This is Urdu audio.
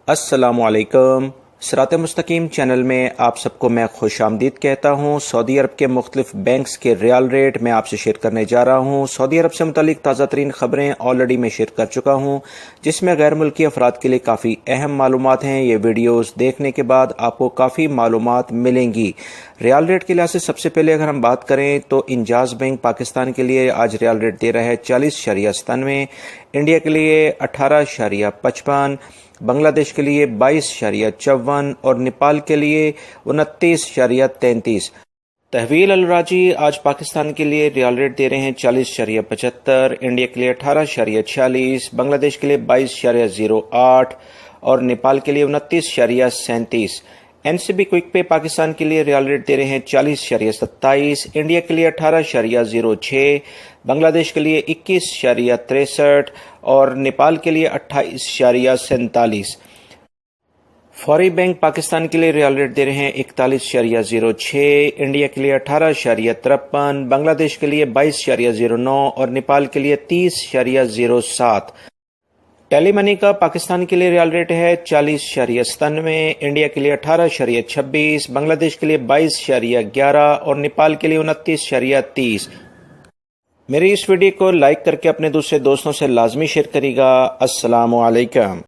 السلام علیکم۔ صراط مستقیم چینل میں آپ سب کو میں خوش آمدید کہتا ہوں۔ سعودی عرب کے مختلف بینکس کے ریال ریٹ میں آپ سے شیئر کرنے جا رہا ہوں۔ سعودی عرب سے متعلق تازہ ترین خبریں آلریڈی میں شیئر کر چکا ہوں، جس میں غیر ملکی افراد کے لیے کافی اہم معلومات ہیں۔ یہ ویڈیوز دیکھنے کے بعد آپ کو کافی معلومات ملیں گی۔ ریال ریٹ کے لحاظ سے سب سے پہلے اگر ہم بات کریں تو انجاز بینک پاکستان کے لیے آج ریال ریٹ دے رہا ہے 40.97، انڈیا کے لیے 18.55، بنگلہ دیش کے لیے 22.54 اور نیپال کے لیے 29.33۔ تحویل الراجی آج پاکستان کے لیے ریال ریٹ دے رہے ہیں 40.75، انڈیا کے لیے 18.46، بنگلہ دیش کے لیے 22.08 اور نیپال کے لیے 29.37۔ این سی بی کوئک پے پاکستان کے لیے ریال ریٹ دے رہے ہیں 40.27، انڈیا کے لیے 18.06، بنگلہ دیش کے لیے 21.63 اور نیپال کے لیے 28.47۔ فوری بینک پاکستان کے لیے ریال ریٹ دے رہے ہیں 41.06، انڈیا کے لیے 18.53، بنگلہ دیش کے لیے 22.09 اور نیپال کے لیے 30.07۔ ٹیلی منی کا پاکستان کے لیے ریال ریٹ ہے 40.97، انڈیا کے لیے 18.26، بنگلہ دیش کے لیے 22.11 اور نیپال کے لیے 29.30۔ میری اس ویڈیو کو لائک کر کے اپنے دوسرے دوستوں سے لازمی شیئر کریے گا۔ السلام علیکم۔